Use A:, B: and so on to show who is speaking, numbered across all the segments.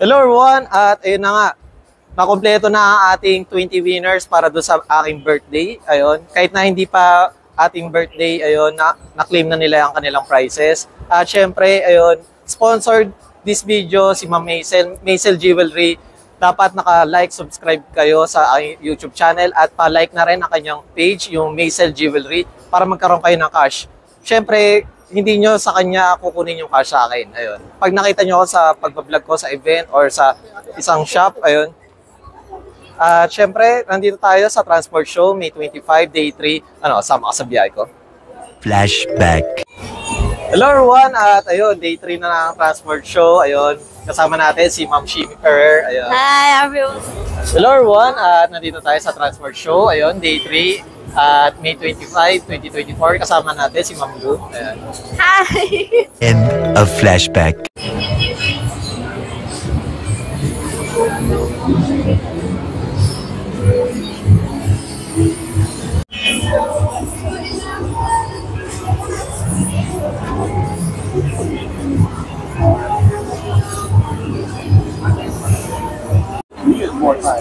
A: Hello everyone, at ayun na nga, nakompleto na ang ating 20 winners para doon sa aking birthday. Ayun, kahit na hindi pa ating birthday, ayun, na-claim na nila ang kanilang prizes. At syempre, ayun, sponsored this video si Ma'am Maisel Jewelry. Dapat naka-like, subscribe kayo sa aking YouTube channel at pa-like na rin ang kanyang page, yung Maisel Jewelry, para magkaroon kayo ng cash. Syempre, hindi nyo sa kanya kukunin yung cash sa akin. Ayun. Pag nakita nyo ako sa pagbablog ko sa event or sa isang shop, ayun. At syempre, nandito tayo sa Transport Show, May 25, Day 3. Sama ka sa biyahe ko.
B: Flashback.
A: Hello everyone, at ayun, Day 3 na ng Transport Show. Ayun, kasama natin si Ma'am Shimi Ferrer. Ayun.
C: Hi everyone.
A: Hello everyone, at nandito tayo sa Transport Show. Ayun, Day 3. At May 25, 2024, kasama natin si Ma'am Lu. Ayan.
C: Hi!
B: End of flashback.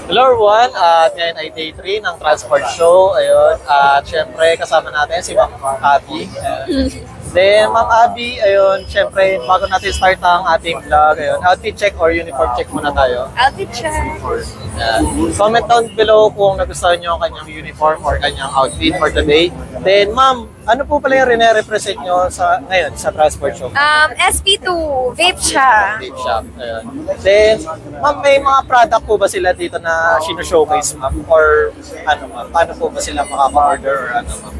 A: Hello everyone, at ngayon ay Day 3 ng Transport Show. Ayun, at syempre kasama natin si Ma'am Abby. Then Ma'am Abby, ayun, syempre bago natin start ang ating vlog, ayun, outfit check or uniform check muna tayo.
C: Outfit check.
A: Comment down below kung nagustuhan nyo ang kanyang uniform or kanyang outfit for today. Then Ma'am, ano po pala yung rene-represent nyo sa, ngayon sa Transport Show?
C: SP2, vape siya.
A: Vape shop. Ayun. Then, ma'am, may mga product po ba sila dito na sino-showcase, ma'am? Or ano, ma'am? Paano po ba sila makaka-order or ano, ma'am?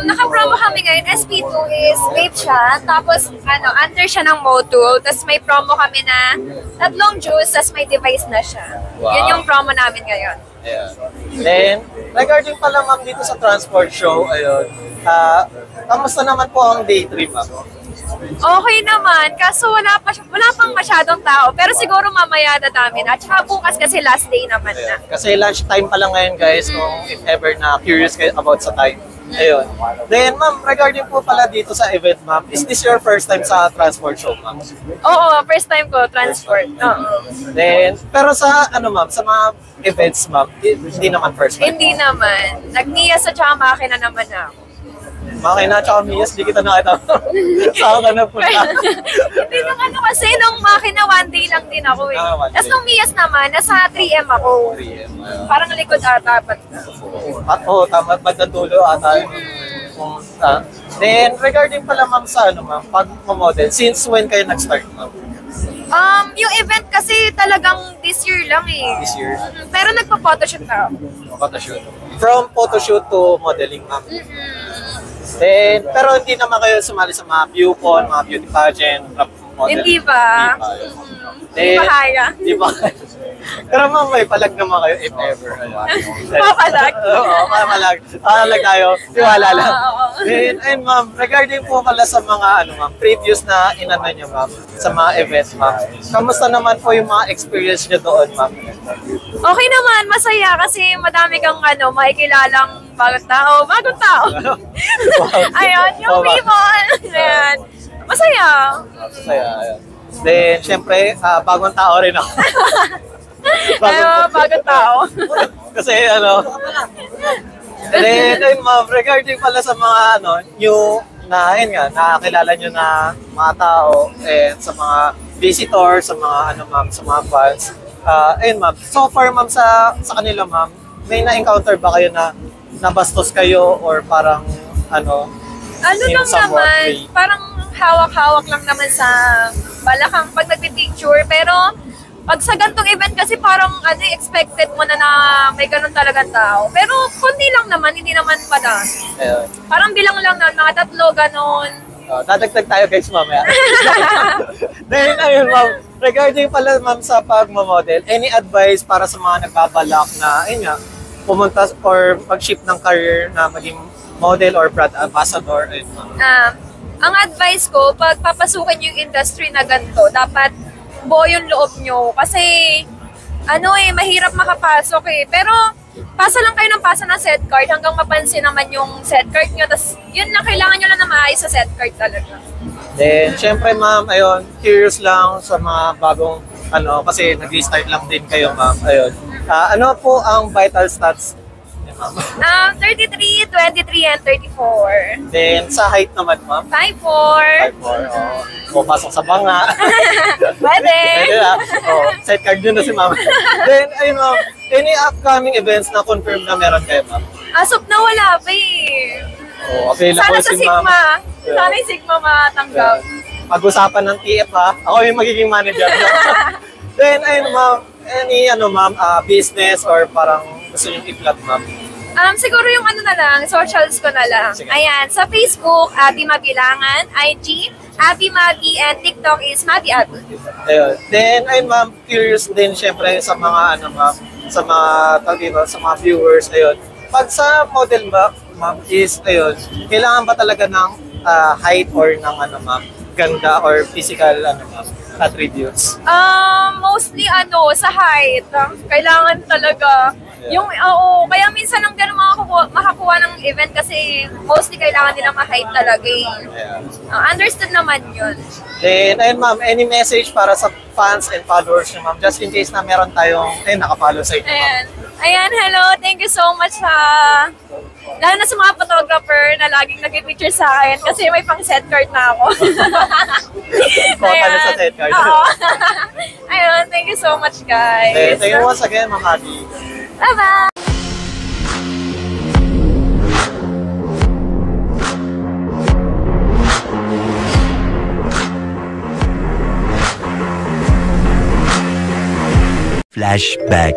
C: Naka-promo kami ngayon. SP2 is vape siya. Tapos, under siya ng Motul. Tapos may promo kami na 3 juice, tapos may device na siya.
A: Wow.
C: Yun yung promo namin ngayon.
A: Ayun. Then, regarding pala, ma'am, dito sa Transport Show, ayun, kamusta naman po ang Day 3, ma'am?
C: Okay naman, kaso wala pang masyadong tao. Pero siguro mamaya dadami na. At saka bukas kasi last day naman na.
A: Kasi lunch time pa lang ngayon, guys, kung if ever na curious kayo about sa time. Ayun. Then, ma'am, regarding po pala dito sa event, ma'am, is this your first time sa Transport Show, ma'am?
C: Oo, first time ko, transport. Oo.
A: Then, pero sa, ma'am, sa mga events, ma'am, hindi naman first time.
C: Hindi naman. Nag-NIAS at saka makina naman ako.
A: Makina, tsaka Mias, di kita nakita. Saan ka na punta?
C: Hindi nung kasi nung makina, 1 day lang din ako eh.
A: 1 day.
C: Tapos nung Mias naman, nasa 3M ako.
A: 3M.
C: Parang likod ata.
A: Oo, tama, magdandulo ata. Then, regarding pala ma'am sa ma'am, pag-model, since when kayo nag-start, ma'am?
C: Yung event kasi talagang this year lang eh.
A: This year?
C: Pero nagpa-photoshoot na ako.
A: Photoshoot. From photoshoot to modeling, ma'am. Then, pero hindi naman kayo sumali sa mga beauty, mga beauty pageant, model.
C: Hindi ba? Hindi ba kaya?
A: Hindi ba kaya? Pero ma'am, may palag naman kayo if ever.
C: Papalag?
A: Oo, papalag. Papalag tayo. Tiwala lang.
C: Oo.
A: Then, ayun ma'am, regarding po pala sa mga previous na inano nyo ma'am, sa mga events ma'am, kamusta naman po yung mga experience nyo doon ma'am?
C: Okay naman, masaya kasi madami kang makikilalang bagong tao. Ayun, yung people. Ayan. Masaya.
A: Masaya, ayun. Then, syempre, bagong tao rin ako.
C: Bagong tao.
A: Kasi then, ayun ma'am, regarding pala sa mga new na, ayun nga, nakakilala nyo na mga tao and sa mga visitors, sa mga ma'am, sa mga fans. Ayun ma'am, so far ma'am sa kanila ma'am, may na-encounter ba kayo na nabastos kayo or parang in
C: lang
A: somewhat
C: naman,
A: way?
C: parang hawak-hawak lang naman sa balakang pag nagpipicture. Pero pag sa gantong event kasi parang expected mo na may ganun talagang tao. Pero kundi lang naman, hindi naman madami.
A: Ayun.
C: Parang bilang lang na, mga 3 ganun.
A: Dadagdag tayo guys mamaya. Then ayun ma'am, regarding pala ma'am sa pagmamodel, any advice para sa mga nagbabalak na ayun nga, pumunta or mag-shift ng career na maging model or brand ambassador? Ayun ma'am.
C: Ang advice ko, pag papasukin yung industry na ganito, dapat buo yung loob nyo. Kasi mahirap makapasok eh. Pero pasa lang kayo ng pasa ng set card hanggang mapansin naman yung set card nyo. Tapos yun lang, kailangan nyo lang na maayos sa set card talaga.
A: Then, syempre ma'am, ayun, curious lang sa mga bagong kasi nag-restart lang din kayo, ma'am. Ayun. Ano po ang vital stats niyo, ma'am?
C: 33, 23, and 34.
A: Then, sa height naman, ma'am?
C: 5'4".
A: 5'4". O, pasok sa banga.
C: Pwede.
A: Pwede na. Set card yun na si ma'am. Then, ayun, ma'am. Any upcoming events na confirm na meron kayo, ma'am?
C: As of na wala pa eh.
A: Available
C: Sana sa
A: si ma'am.
C: Sigma.
A: Yeah.
C: Sana yung Sigma matanggap.
A: Pag-usapan ng TF, ha? Ako yung magiging manager. Then, ayun, ma'am. Any, ma'am, business or parang gusto nyo i-plug, ma'am?
C: Siguro yung ano na lang, socials ko na lang.
A: Sige.
C: Ayan, sa Facebook, Abby Mabilangan, IG, Abby Mabi, and TikTok is Mabi Abby.
A: Ayun. Then, ayun, ma'am, curious din, syempre, sa mga, ma'am, sa mga, sa mga viewers, ayun. Pag sa model, ma'am, is, ayun, kailangan ba talaga ng height or ng, ma'am, ganda or physical, ma'am, attributes?
C: Mostly sa height. Kailangan talaga.
A: Yeah.
C: Kaya minsan lang ganun makakuha ng event kasi mostly kailangan nila ma-height talaga eh.
A: Yeah.
C: Understood naman yun.
A: Then, ayun, ma'am, any message para sa fans and followers niyo, ma'am, just in case na meron tayong, nakapollow sa inyo, ma'am.
C: Ayan, hello. Thank you so much lalo na sa mga photographer na laging nag-picture sa akin kasi may pang set card na ako.
A: Kota na sa set card.
C: Oo. Ayun, thank you so much guys.
A: Thank you once again, Ma'am Abby.
C: Bye-bye!
B: Flashback.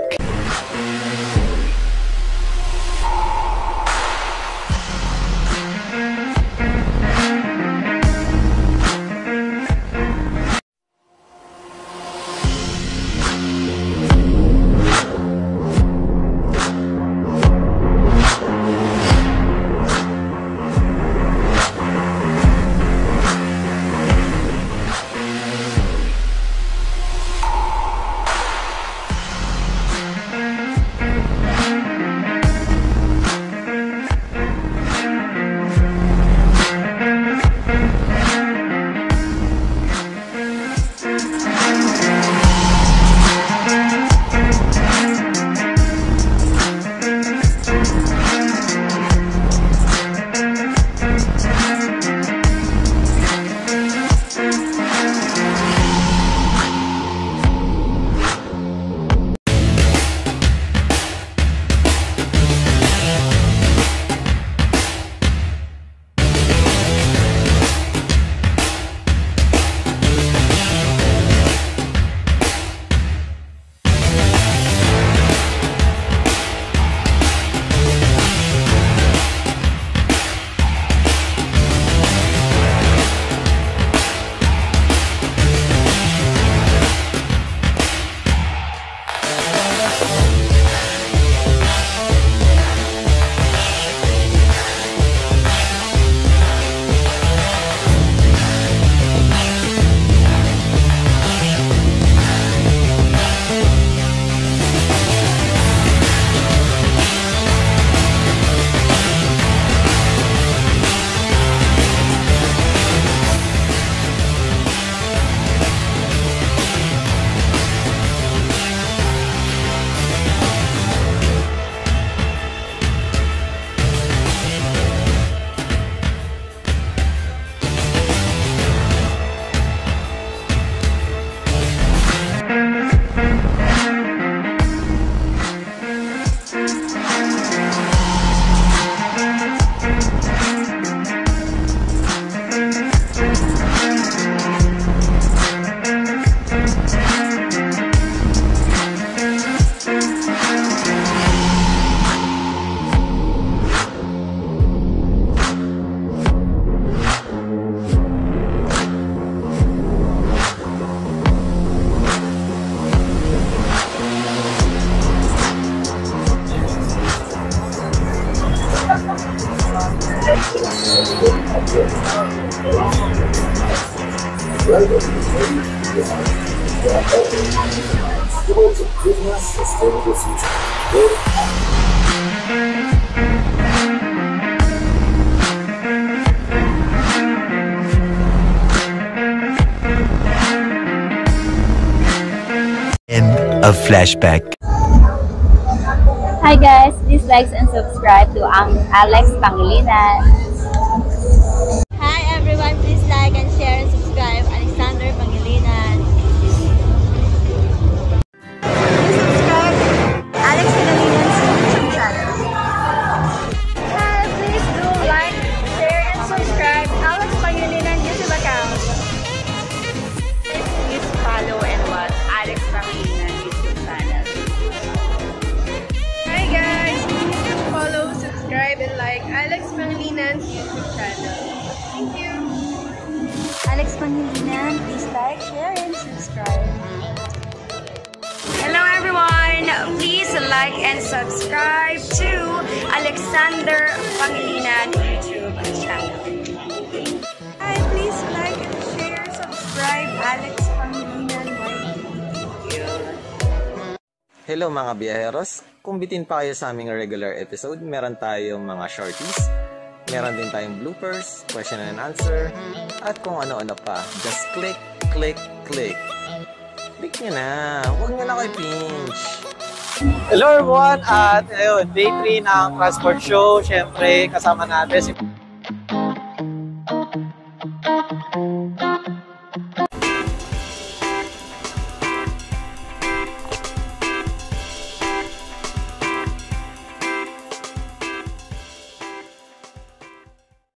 B: of flashback.
D: Hi guys, please like and subscribe to Alex Pangilinan.
E: Hi everyone, please like and share and subscribe Alexander Pangilinan. Please subscribe Alex Pangilinan's YouTube channel.
C: Hi, please do like, share, and subscribe Alex Pangilinan YouTube account.
F: Please follow and watch Alex Pangilinan YouTube channel.
C: Hi guys, please follow, subscribe, and like Alex Pangilinan's YouTube channel. Thank you.
E: Alex Pangilinan, please like, share and subscribe.
F: Hello everyone! Please like and subscribe to Alexander Pangilinan YouTube channel.
C: Hi, please like and share, subscribe Alex Pangilinan YouTube.
A: Hello mga biyaheros, kung bitin pa kayo sa aming regular episode, meron tayong mga shorties, meron din tayong bloopers, question and answer, at kung ano-ano pa. Just click, click, click. Click nyo na, huwag nyo na kayo pinch. Hello everyone, at ayun, day 3 ng Transport Show. Siyempre, kasama natin si